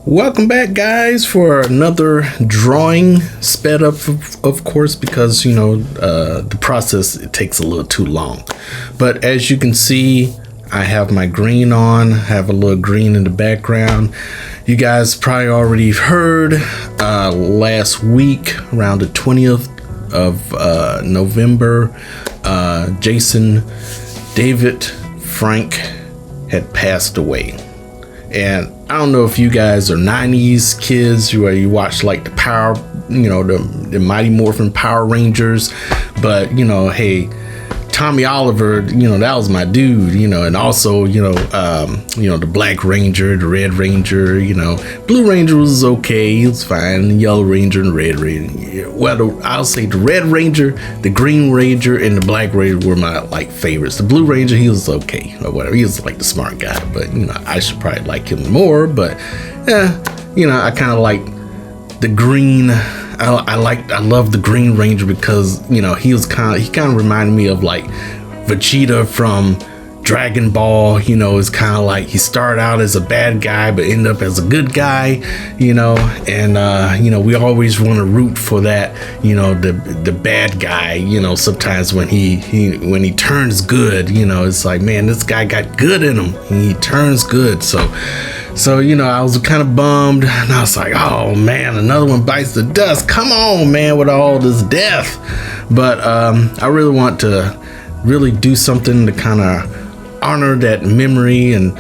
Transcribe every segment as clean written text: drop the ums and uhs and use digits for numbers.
Welcome back, guys, for another drawing, sped up, of course, because the process, it takes a little too long. But as you can see, I have my green on, have a little green in the background. You guys probably already heard last week around the 20th of November, Jason David Frank had passed away. And I don't know if you guys are 90s kids where you watch like the power, the Mighty Morpin Power Rangers, but hey, Tommy Oliver, that was my dude, and also, the Black Ranger, the Red Ranger, Blue Ranger was okay, he was fine, the Yellow Ranger and the Red Ranger. Well, I'll say the Red Ranger, the Green Ranger, and the Black Ranger were my favorites. The Blue Ranger, he was okay, or whatever. He was like the smart guy, but I should probably like him more. But I kind of like the Green. I love the Green Ranger because he kind of reminded me of like Vegeta from Dragon Ball. It's kind of like he started out as a bad guy but ended up as a good guy, and we always want to root for that, the bad guy. Sometimes when he turns good, it's like, man, this guy got good in him and he turns good. So I was kind of bummed, and I was like, oh man, another one bites the dust. Come on, man, with all this death. But I really want to really do something to kind of honor that memory, and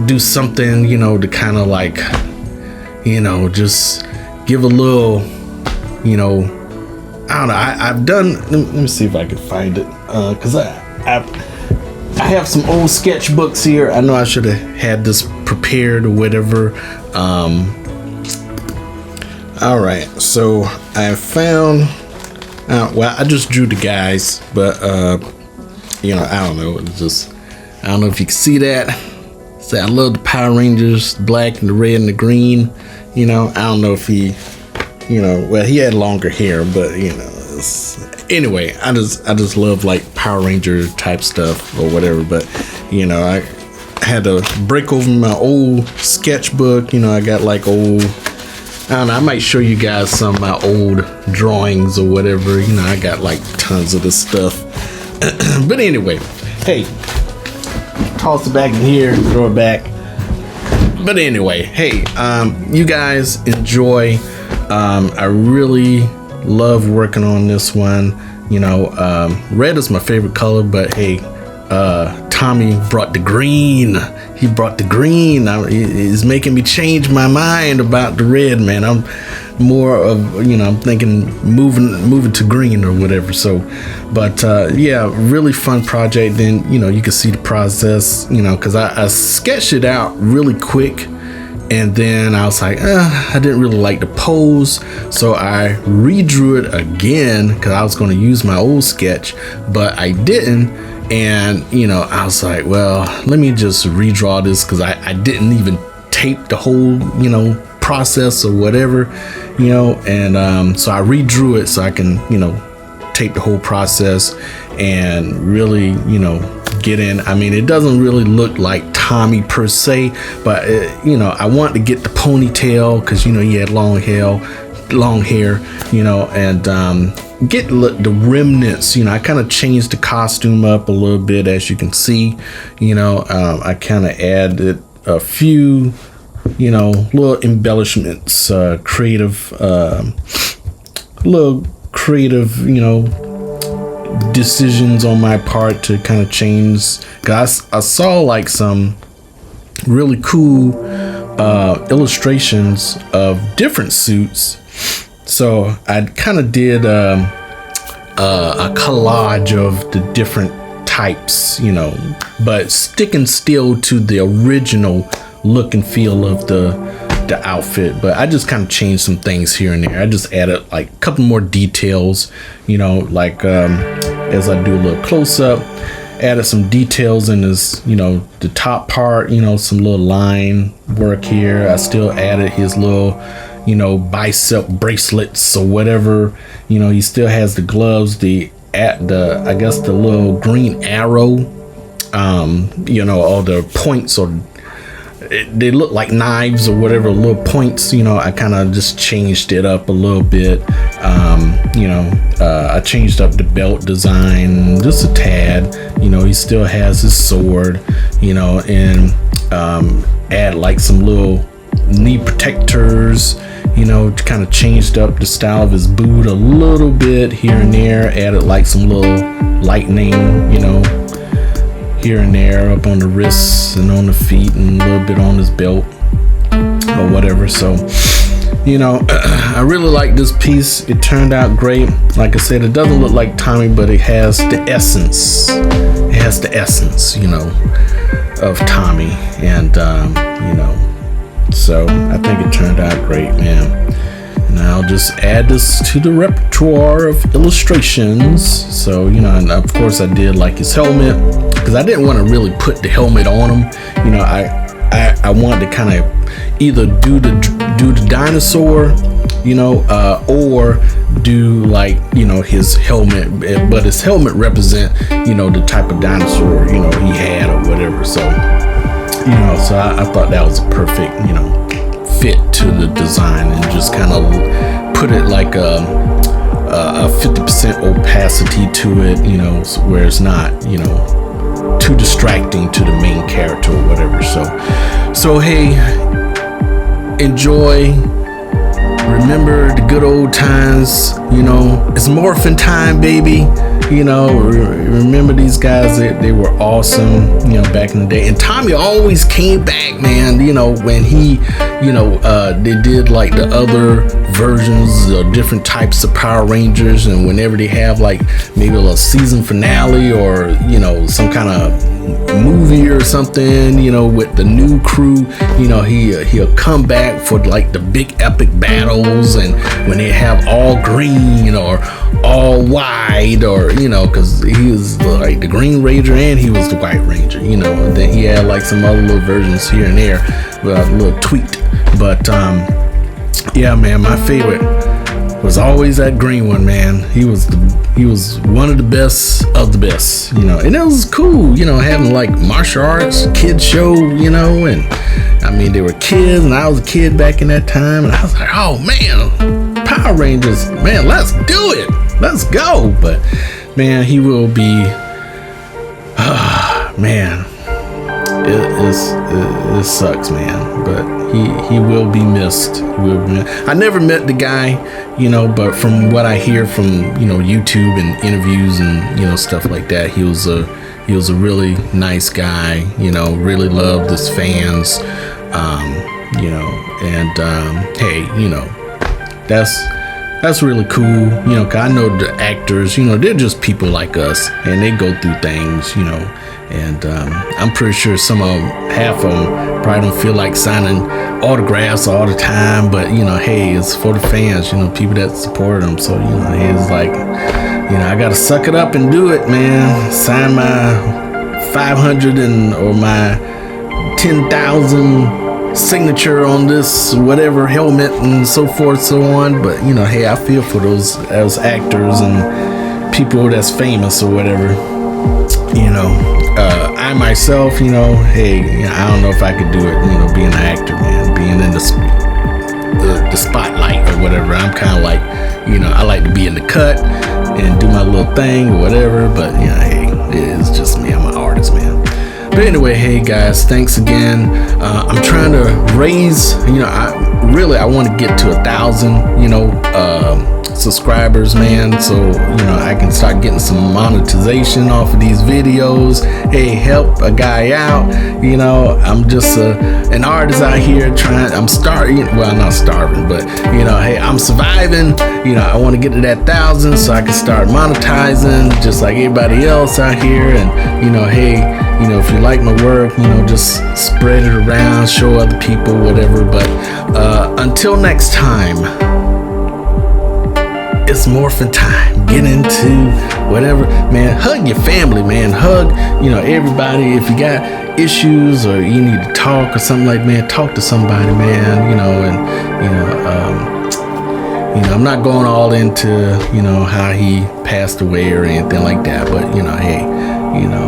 do something to kind of like just give a little, I don't know. I've done. Let me see if I can find it, because I have some old sketchbooks here. I know I should have had this prepared or whatever. All right, so I found. Well, I just drew the guys, but I don't know. I don't know if you can see that. Say I love the Power Rangers, the black and the red and the green. I don't know if he, well, he had longer hair, but anyway, I just love like Power Ranger type stuff or whatever. But I had to break over my old sketchbook. I got like old. I don't know. I might show you guys some of my old drawings or whatever. I got like tons of this stuff. But anyway, hey, toss it back in here, throw it back. But anyway, hey, you guys enjoy. I really love working on this one. Red is my favorite color, but hey, Tommy brought the green. He brought the green. He's making me change my mind about the red, man. I'm more of, I'm thinking moving to green or whatever. So, but yeah, really fun project. Then, you can see the process, because I sketched it out really quick. And then I was like, I didn't really like the pose. So I redrew it again because I was going to use my old sketch, but I didn't. And, I was like, well, let me just redraw this because I didn't even tape the whole, process or whatever, and so I redrew it so I can, tape the whole process and really, get in. I mean, it doesn't really look like Tommy per se, but, I want to get the ponytail because, he had long hair, and get the remnants. I kind of changed the costume up a little bit, as you can see. I kind of added a few little embellishments, creative decisions on my part to kind of change. Cause I saw like some really cool illustrations of different suits. So I kind of did a collage of the different types, but sticking still to the original look and feel of the outfit. But I just kind of changed some things here and there. I just added like a couple more details, like as I do a little close up, added some details in this, the top part, some little line work here. I still added his little, bicep bracelets or whatever. He still has the gloves, I guess the little green arrow, all the points or they look like knives or whatever, little points. You know, I kind of just changed it up a little bit. You know, I changed up the belt design just a tad. You know, he still has his sword, you know, and add like some little knee protectors, you know, kind of changed up the style of his boot a little bit here and there, added like some little lightning, you know, here and there up on the wrists and on the feet and a little bit on his belt or whatever. So, you know, I really like this piece. It turned out great. Like I said, it doesn't look like Tommy, but it has the essence. It has the essence, you know, of Tommy. And, you know, so I think it turned out great, man. And I'll just add this to the repertoire of illustrations. So, you know, and of course I did like his helmet, because I didn't want to really put the helmet on him. You know, I wanted to kind of either do the dinosaur, you know, or do like, you know, his helmet, but his helmet represent, you know, the type of dinosaur, you know, he had or whatever. So, you know, so I thought that was a perfect, you know, fit to the design, and just kind of put it like a 50% opacity to it, you know, where it's not, you know, too distracting to the main character or whatever. So hey, enjoy. Remember the good old times, you know, it's morphin time, baby. You know, remember these guys, they were awesome, you know, back in the day. And Tommy always came back, man, you know, when he, you know, they did like the other versions of different types of Power Rangers, and whenever they have like maybe a season finale or, you know, some kind of movie or something, you know, with the new crew, you know, he'll come back for like the big epic battles, and when they have all green or all white, or, you know, because he was like the Green Ranger and he was the White Ranger, you know, and then he had like some other little versions here and there, a little tweaked. But yeah, man, my favorite was always that green one, man. He was one of the best of the best, you know. And it was cool, you know, having like martial arts kids show, you know. And I mean, they were kids, and I was a kid back in that time, and I was like, oh man, Power Rangers, man, let's do it, let's go. But man, he will be, man, it sucks, man, but he will be missed. I never met the guy, you know, but from what I hear from, you know, YouTube and interviews and, you know, stuff like that, he was a really nice guy, you know, really loved his fans, you know, and hey, you know, that's really cool, you know, 'cause I know the actors, you know, they're just people like us, and they go through things, you know. And I'm pretty sure half of them probably don't feel like signing autographs all the time, but, you know, hey, it's for the fans, you know, people that support them. So, you know, it's like, you know, I gotta suck it up and do it, man. Sign my 500 or my 10,000 signature on this whatever helmet and so forth, so on. But, you know, hey, I feel for those actors and people that's famous or whatever, you know. I myself, you know, hey, you know, I don't know if I could do it, you know, being an actor, man, being in the spotlight or whatever. I'm kind of like, you know, I like to be in the cut and do my little thing or whatever, but, you know, hey, it's just me, I'm an artist, man. But anyway, hey guys, thanks again. I'm trying to raise, you know, I want to get to 1,000, you know, subscribers, man, so, you know, I can start getting some monetization off of these videos. Hey, help a guy out, you know. I'm just an artist out here I'm starting, well, not starving, but, you know, hey, I'm surviving. You know, I want to get to that 1,000 so I can start monetizing just like everybody else out here. And, you know, hey, you know, if you like my work, you know, just spread it around, show other people, whatever. But until next time, it's morphin' time. Get into whatever, man. Hug your family, man. Hug, you know, everybody. If you got issues or you need to talk or something like, man, talk to somebody, man. You know, and you know, I'm not going all into, you know, how he passed away or anything like that. But, you know, hey, you know,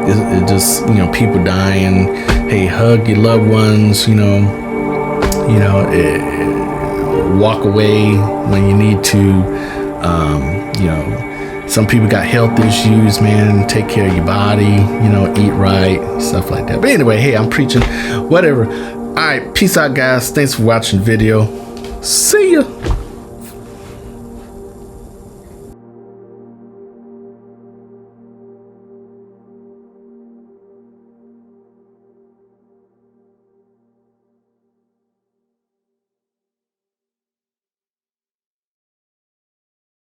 it just, you know, people dying Hey, hug your loved ones, walk away when you need to. Some people got health issues, man. Take care of your body, eat right, stuff like that. But anyway, hey, I'm preaching, whatever. All right, peace out, guys. Thanks for watching the video. See ya.